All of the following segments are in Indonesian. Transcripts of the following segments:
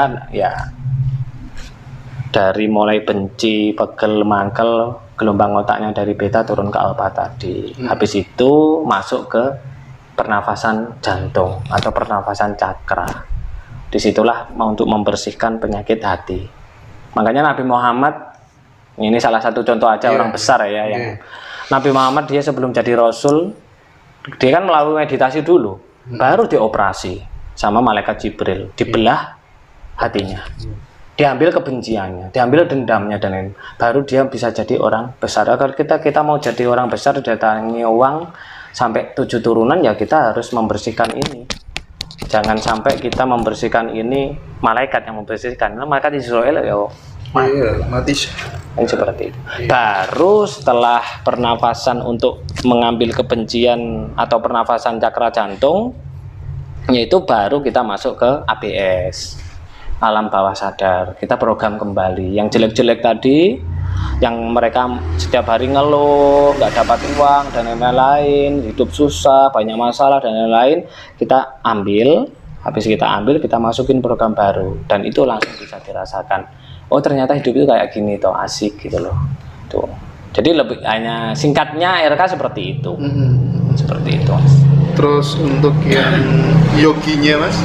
RK ya dari mulai benci, pegel, mangkel, gelombang otaknya dari beta turun ke alfa tadi. Habis itu masuk ke pernafasan jantung atau pernafasan cakra. Disitulah untuk membersihkan penyakit hati. Makanya Nabi Muhammad, ini salah satu contoh aja orang besar ya, yang Nabi Muhammad dia sebelum jadi Rasul, dia kan melalui meditasi dulu, baru dioperasi sama malaikat Jibril, dibelah hatinya, diambil kebenciannya, diambil dendamnya, dan lain, baru dia bisa jadi orang besar. Agar kita mau jadi orang besar, datangi uang sampai 7 turunan, ya kita harus membersihkan ini. Jangan sampai kita membersihkan ini, malaikat yang membersihkan. Nah, malaikat Israel ya mati. Seperti itu. Baru setelah pernafasan untuk mengambil kebencian atau pernafasan cakra jantung, yaitu baru kita masuk ke ABS, alam bawah sadar. Kita program kembali yang jelek-jelek tadi, yang mereka setiap hari ngeluh, nggak dapat uang dan lain-lain, hidup susah, banyak masalah dan lain-lain, kita ambil. Habis kita ambil, kita masukin program baru, dan itu langsung bisa dirasakan. Oh ternyata hidup itu kayak gini toh, asik gitu loh. Tuh. Jadi lebih hanya singkatnya RK seperti itu. Seperti itu. Terus untuk yang yoginya Mas?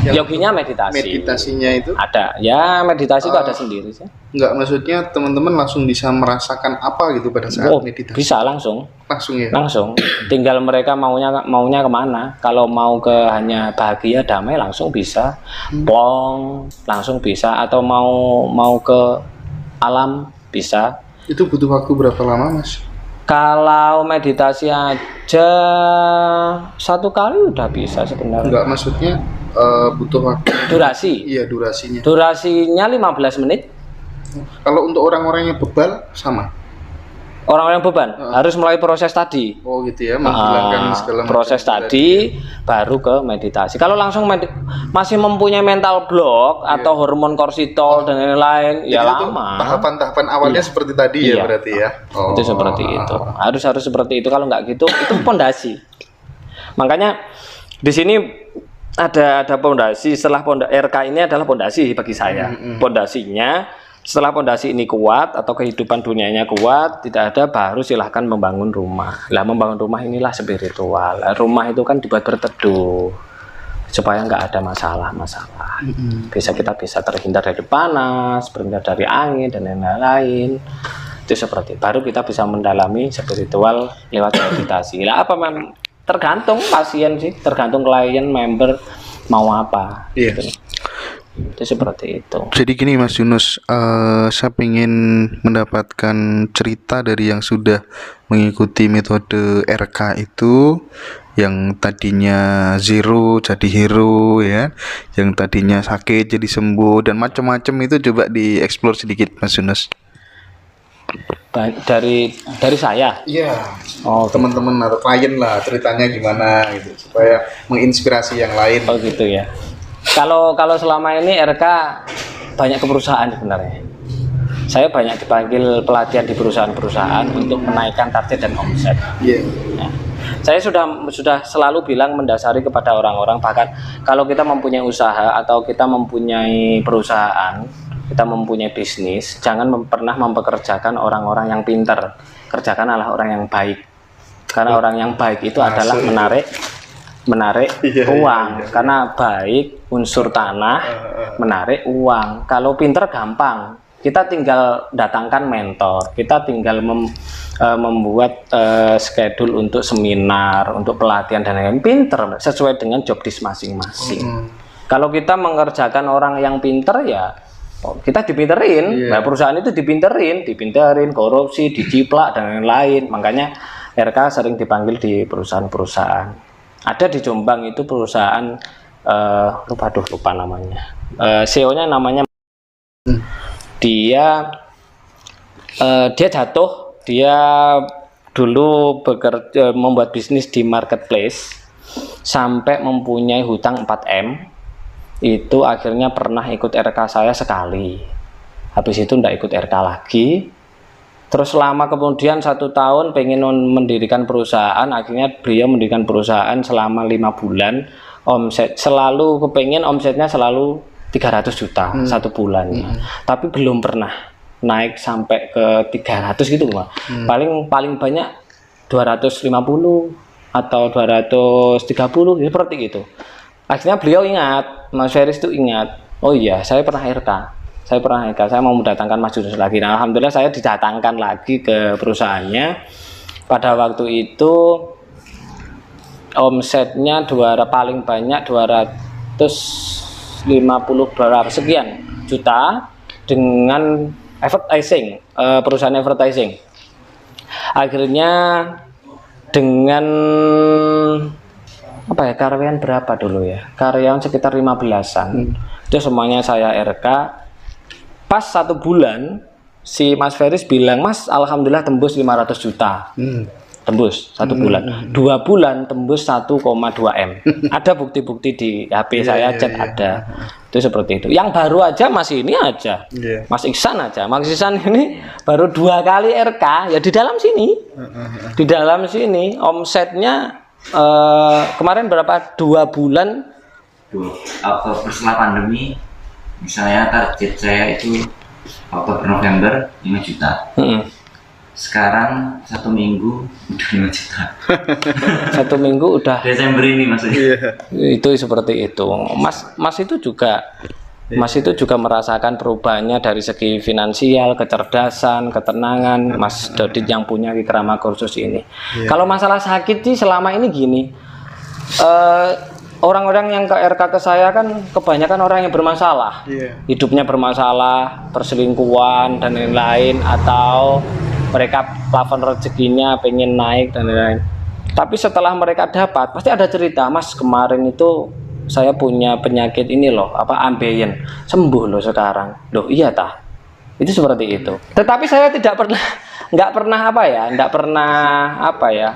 Yoginya meditasi. Meditasinya itu? Ada. Ya meditasi itu ada sendiri sih. Enggak, maksudnya teman-teman langsung bisa merasakan apa gitu pada saat meditasi? Bisa langsung. Langsung ya? Langsung. Tinggal mereka maunya kemana. Kalau mau ke hanya bahagia, damai, langsung bisa. Plong, langsung bisa. Atau mau ke alam, bisa. Itu butuh waktu berapa lama Mas? Kalau meditasi aja 1 kali udah bisa sebenarnya. Enggak, maksudnya butuh waktu. Durasi? Iya, durasinya. Durasinya 15 menit. Kalau untuk orang-orang yang bebal sama? Orang-orang beban harus mulai proses tadi. Oh gitu ya, menghilangkan segala proses tadi baru ke meditasi. Kalau langsung masih mempunyai mental block atau hormon kortisol dan lain-lain, ya lama. Tahapan-tahapan awalnya seperti tadi ya berarti ya. Itu seperti itu. Harus seperti itu. Kalau nggak gitu, itu pondasi. Makanya di sini ada pondasi. Setelah RK ini adalah pondasi bagi saya. Pondasinya. Setelah pondasi ini kuat atau kehidupan dunianya kuat, tidak ada, baru silahkan membangun rumah. Lah membangun rumah inilah spiritual. Rumah itu kan dibuat berteduh supaya nggak ada masalah-masalah. Kita bisa terhindar dari panas, terhindar dari angin dan lain-lain. Itu seperti. Baru kita bisa mendalami spiritual lewat meditasi. Lah apa tergantung pasien sih, tergantung klien, member mau apa. Gitu. Itu seperti itu. Jadi gini Mas Yunus, saya ingin mendapatkan cerita dari yang sudah mengikuti metode RK itu, yang tadinya zero jadi hero ya, yang tadinya sakit jadi sembuh dan macam-macam, itu coba dieksplor sedikit Mas Yunus. Dari saya? Iya. Oh, teman-teman atau klien lah, ceritanya gimana gitu supaya menginspirasi yang lain. Oh gitu ya. Kalau selama ini RK banyak ke perusahaan sebenarnya. Saya banyak dipanggil pelatihan di perusahaan-perusahaan untuk menaikkan target dan omset. Nah, saya sudah selalu bilang mendasari kepada orang-orang, bahkan kalau kita mempunyai usaha atau kita mempunyai perusahaan, kita mempunyai bisnis, jangan pernah mempekerjakan orang-orang yang pintar. Kerjakanlah orang yang baik. Karena orang yang baik itu adalah menarik uang. Karena baik unsur tanah menarik uang. Kalau pinter gampang, kita tinggal datangkan mentor, kita tinggal membuat schedule untuk seminar, untuk pelatihan dan lain-lain. Pinter sesuai dengan job desk masing-masing. Kalau kita mengerjakan orang yang pinter, ya kita dipinterin. Nah, perusahaan itu dipinterin, korupsi, diciplak dan lain-lain. Makanya RK sering dipanggil di perusahaan-perusahaan. Ada di Jombang itu perusahaan lupa namanya. CEO-nya namanya dia jatuh. Dia dulu bekerja membuat bisnis di marketplace sampai mempunyai hutang 4M. Itu akhirnya pernah ikut RK saya sekali. Habis itu ndak ikut RK lagi. Terus lama kemudian 1 tahun pengen mendirikan perusahaan, akhirnya beliau mendirikan perusahaan selama 5 bulan. Omset selalu kepengen omsetnya selalu 300 juta satu bulannya. Tapi belum pernah naik sampai ke 300 gitu, Pak. Paling banyak 250 atau 230 seperti itu. Akhirnya beliau ingat, Mas Feris itu ingat, oh iya saya pernah RK, saya mau mendatangkan Mas Yunus lagi. Nah, alhamdulillah saya didatangkan lagi ke perusahaannya. Pada waktu itu omsetnya paling banyak 250 berapa sekian juta dengan advertising, perusahaan advertising. Akhirnya dengan karyawan berapa dulu ya, karyawan sekitar 15-an, itu semuanya saya RK. Pas 1 bulan si Mas Feris bilang, Mas alhamdulillah tembus 500 juta. Tembus 1 bulan, 2 bulan tembus 1,2 M. Ada bukti-bukti di HP saya, chat ada. Itu seperti itu. Yang baru aja Mas ini aja, Mas Iksan aja. Mas Iksan ini baru 2 kali RK ya di dalam sini. Di dalam sini omsetnya kemarin berapa? 2 bulan. Setelah pandemi, misalnya target saya itu Oktober November 5 juta. Sekarang 1 minggu udah 5 juta. 1 minggu udah Desember ini maksudnya. Itu seperti itu. Mas itu juga merasakan perubahannya dari segi finansial, kecerdasan, ketenangan. Mas Dodit yang punya Wikrama Kursus ini. Kalau masalah sakit sih selama ini gini, orang-orang yang ke RK ke saya kan kebanyakan orang yang bermasalah, hidupnya bermasalah, perselingkuhan dan lain-lain, atau mereka plafon rezekinya pengen naik dan lain-lain. Tapi setelah mereka dapat, pasti ada cerita, Mas kemarin itu saya punya penyakit ini loh, ambeien, sembuh loh sekarang. Loh iya tah, itu seperti itu. Tetapi saya nggak pernah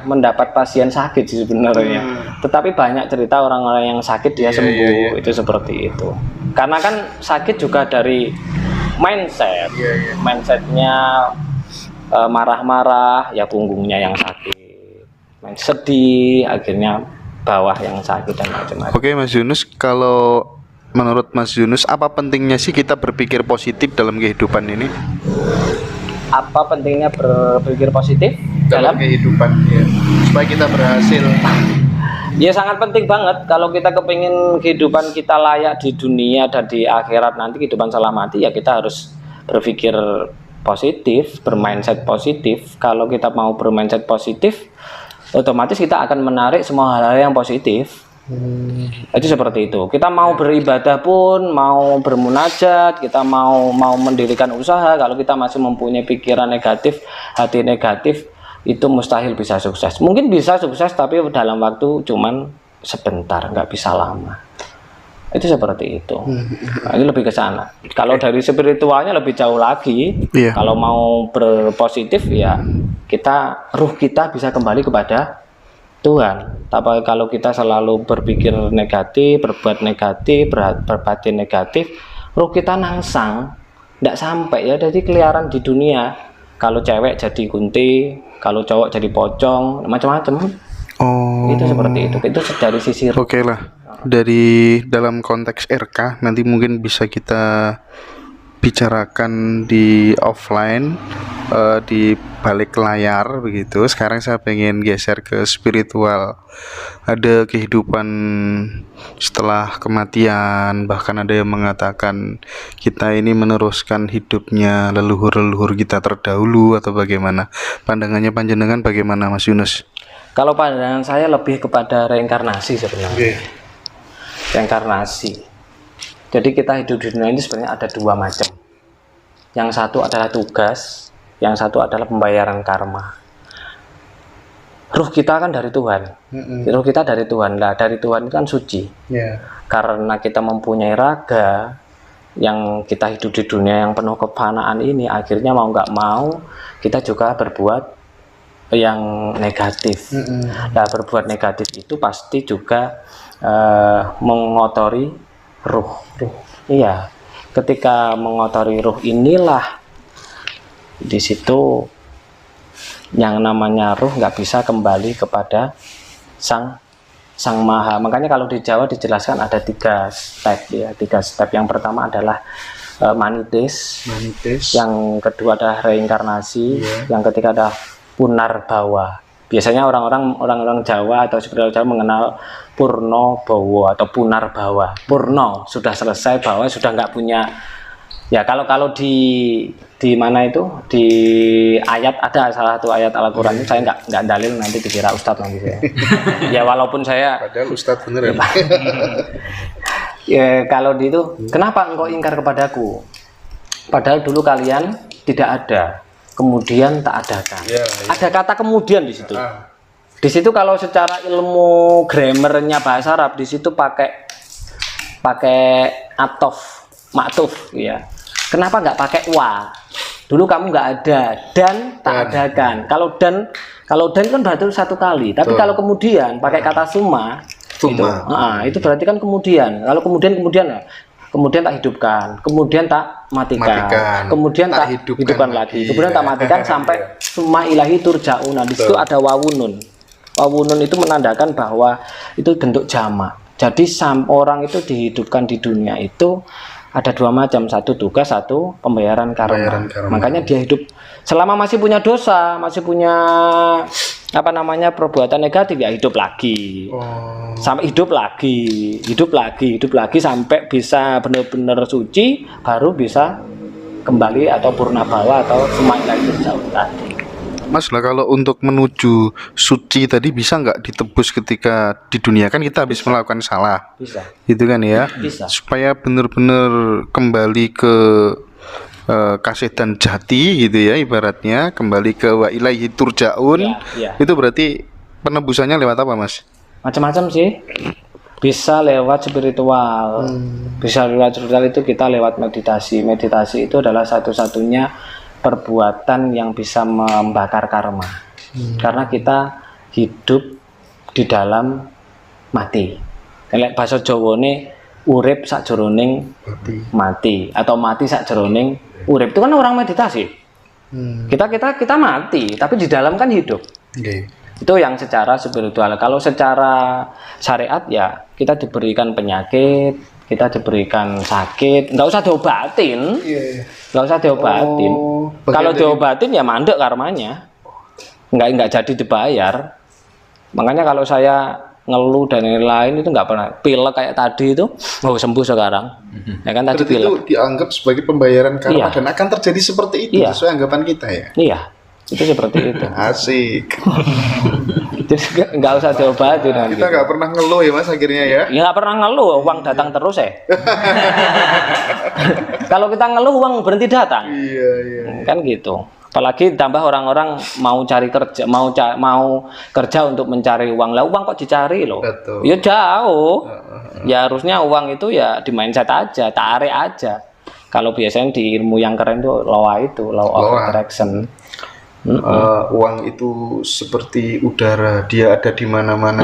mendapat pasien sakit sih sebenarnya. Tetapi banyak cerita orang-orang yang sakit dia sembuh, itu seperti itu. Karena kan sakit juga dari mindset, mindsetnya marah-marah ya punggungnya yang sakit, main sedih akhirnya bawah yang sakit dan macam-macam. Oke Mas Yunus, kalau menurut Mas Yunus apa pentingnya sih kita berpikir positif dalam kehidupan ini? Apa pentingnya berpikir positif dalam kehidupan ya, supaya kita berhasil? Ya sangat penting banget. Kalau kita kepingin kehidupan kita layak di dunia dan di akhirat nanti, kehidupan setelah mati, ya kita harus berpikir positif, bermindset positif. Kalau kita mau bermindset positif, otomatis kita akan menarik semua hal-hal yang positif. Itu seperti itu. Kita mau beribadah pun, mau bermunajat, kita mau mendirikan usaha, kalau kita masih mempunyai pikiran negatif, hati negatif, itu mustahil bisa sukses. Mungkin bisa sukses tapi dalam waktu cuman sebentar, nggak bisa lama. Itu seperti itu. Nah, ini lebih ke sana. Kalau dari spiritualnya lebih jauh lagi. Kalau mau berpositif ya ruh kita bisa kembali kepada Tuhan. Tapi kalau kita selalu berpikir negatif, berbuat negatif, berbatin negatif, ruh kita nangsang, tidak sampai ya. Jadi keliaran di dunia. Kalau cewek jadi kunti, kalau cowok jadi pocong, macam-macam. Itu seperti itu. Itu dari sisi ruh. Oke lah. Dari dalam konteks RK nanti mungkin bisa kita bicarakan di offline, di balik layar begitu. Sekarang saya pengen geser ke spiritual. Ada kehidupan setelah kematian, bahkan ada yang mengatakan kita ini meneruskan hidupnya leluhur-leluhur kita terdahulu, atau bagaimana? Pandangannya panjenengan bagaimana Mas Yunus? Kalau pandangan saya lebih kepada reinkarnasi sebenarnya. Reinkarnasi. Jadi kita hidup di dunia ini sebenarnya ada 2 macam. Yang satu adalah tugas, yang satu adalah pembayaran karma. Ruh kita kan dari Tuhan. Ruh kita dari Tuhan. Nah, dari Tuhan kan suci. Karena kita mempunyai raga yang kita hidup di dunia yang penuh kefanaan ini, akhirnya mau nggak mau kita juga berbuat yang negatif. Nah, berbuat negatif itu pasti juga mengotori ruh. Iya, ketika mengotori ruh inilah di situ yang namanya ruh nggak bisa kembali kepada sang Sang Maha. Makanya kalau di Jawa dijelaskan ada 3 step ya, 3 step. Yang pertama adalah manitis, yang kedua adalah reinkarnasi, yang ketiga adalah punarbawa. Biasanya orang-orang Jawa atau spiritual Jawa mengenal purno bawa atau punarbawa. Purno sudah selesai, bawa sudah nggak punya. Ya kalau di mana itu di ayat ada salah satu ayat Al-Qur'an, saya nggak dalil, nanti dikira ustadz nanti saya. Ya walaupun saya padahal ustadz beneran. Ya kalau di itu, kenapa engkau ingkar kepadaku? Padahal dulu kalian tidak ada, kemudian tak adakan. Ada kata kemudian di situ. Di situ kalau secara ilmu grammarnya bahasa Arab, di situ pakai atof, maktuf, ya. Kenapa nggak pakai wa? Dulu kamu nggak ada dan tak adakan. Kalau dan kan berarti 1 kali. Tapi kalau kemudian pakai kata summa. Itu berarti kan kemudian. Kalau kemudian tak hidupkan, kemudian tak matikan. Kemudian tak hidupkan lagi, kemudian tak matikan sampai summa ilahi turja'una. Di situ ada wawunun. Wawunun itu menandakan bahwa itu bentuk jamak. Jadi orang itu dihidupkan di dunia itu ada 2 macam, 1 tugas, 1 pembayaran karma. Makanya dia hidup selama masih punya dosa, masih punya perbuatan negatif, ya hidup lagi. Sampai hidup lagi sampai bisa benar-benar suci, baru bisa kembali atau purnabawa atau semakin itu jauh tadi. Mas lah, kalau untuk menuju suci tadi bisa nggak ditebus ketika di dunia, kan kita habis melakukan salah, bisa gitu kan ya, bisa. Supaya benar-benar kembali ke kasih dan jati gitu ya, ibaratnya kembali ke wa ilaihi turja'un. Itu berarti penebusannya lewat apa, Mas? Macam-macam sih, bisa lewat spiritual, bisa lewat spiritual itu kita lewat meditasi. Meditasi itu adalah satu-satunya perbuatan yang bisa membakar karma, karena kita hidup di dalam mati. Lek bahasa Jawa ini urip sakjroning mati atau mati sakjroning urip, itu kan orang meditasi. Kita mati tapi di dalam kan hidup. Itu yang secara spiritual. Kalau secara syariat ya kita diberikan penyakit, kita diberikan sakit, nggak usah diobatin, nggak usah diobatin. Kalau diobatin ya mandek karmanya, nggak jadi dibayar. Makanya kalau saya ngeluh dan lain-lain itu nggak pernah. Pilek kayak tadi itu, sembuh sekarang. Ya kan tadi pilek. Itu dianggap sebagai pembayaran karma dan akan terjadi seperti itu sesuai anggapan kita ya. Iya, itu seperti itu. Asik. Jadi nggak usah diobatin. Kita nggak pernah ngeluh ya Mas akhirnya ya. Ya nggak pernah ngeluh, uang datang terus ya. Kalau kita ngeluh uang berhenti datang. Iya. Kan gitu. Apalagi tambah orang-orang mau cari kerja, mau kerja untuk mencari uang. Lah uang kok dicari loh? Betul. Ya jauh. Ya harusnya uang itu ya di mindset aja, tarik aja. Kalau biasanya di ilmu yang keren tuh law of attraction. Uang itu seperti udara, dia ada di mana-mana.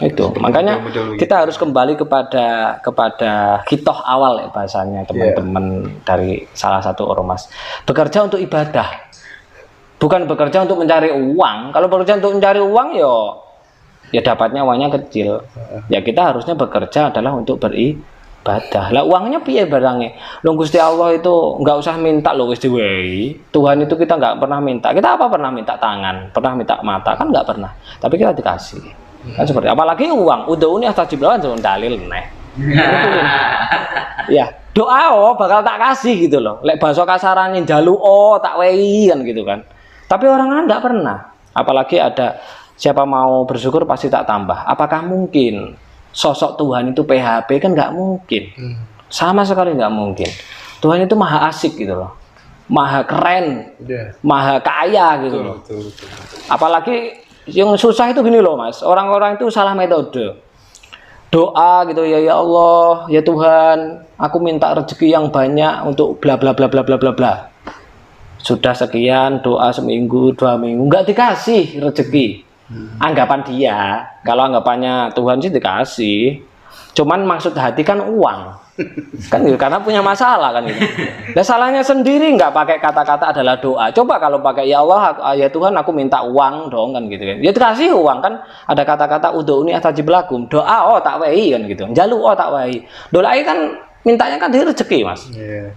Itu makanya kita harus kembali kepada hitoh awal ya bahasanya teman-teman dari salah satu ormas. Bekerja untuk ibadah, bukan bekerja untuk mencari uang. Kalau bekerja untuk mencari uang ya dapatnya uangnya kecil. Ya kita harusnya bekerja adalah untuk beribadah. Lah uangnya piye barangnya? Loh Gusti Allah itu nggak usah minta loh wis diwehi. Tuhan itu kita nggak pernah minta. Kita apa pernah minta tangan, pernah minta mata, kan nggak pernah. Tapi kita dikasih. Kan seperti apalagi uang. Udhuni astajib lawan dalil neh. Ya, doa bakal tak kasih gitu loh. Lek bahasa kasarane jalu tak wehi kan gitu kan. Tapi orang kan nggak pernah. Apalagi ada siapa mau bersyukur pasti tak tambah. Apakah mungkin sosok Tuhan itu PHP? Kan nggak mungkin, sama sekali nggak mungkin. Tuhan itu maha asik gitu loh, maha keren, maha kaya gitu loh. Apalagi yang susah itu gini loh Mas, orang-orang itu salah metode. Doa gitu ya Allah, ya Tuhan, aku minta rezeki yang banyak untuk bla bla bla bla bla bla bla. Sudah sekian doa seminggu, 2 minggu nggak dikasih rezeki. Anggapan dia, kalau anggapannya Tuhan sih dikasih, cuman maksud hati kan uang. Kan gitu, karena punya masalah kan gitu. Nah, salahnya sendiri nggak pakai kata-kata adalah doa. Coba kalau pakai ya Allah, ya Tuhan aku minta uang dong kan gitu kan. Ya dikasih uang kan, ada kata-kata udhuni astajib lakum. Doa oh tak wae kan gitu. Jalu oh tak wae. Doa kan mintanya kan dari rezeki, Mas. Iya.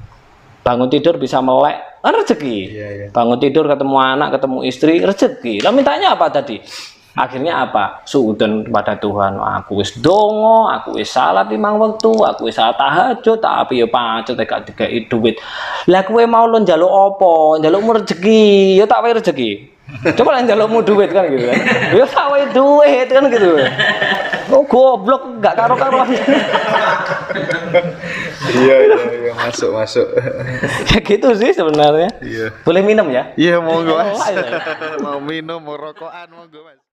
Bangun tidur bisa melek, kan rezeki. Iya. Bangun tidur ketemu anak, ketemu istri, rezeki. Lah mintanya apa tadi? Akhirnya apa? Suudon kepada Tuhan. Aku wis dongo, aku wis salat 5 waktu, aku wis salat tahajud, tapi ya pacet gak dikei duit. Lah kowe mau lo njaluk apa? Njalukmu rezeki, ya tak wae rezeki. Coba lah njalukmu duit kan gitu kan. Ya tak wae duit kan gitu. Oh goblok gak karo-karuan. Iya, masuk. Ya gitu sih sebenarnya. Iya. Boleh minum ya? Iya, monggo Mas. Oh, ayo. Mau minum, mau rokokan, monggo Mas.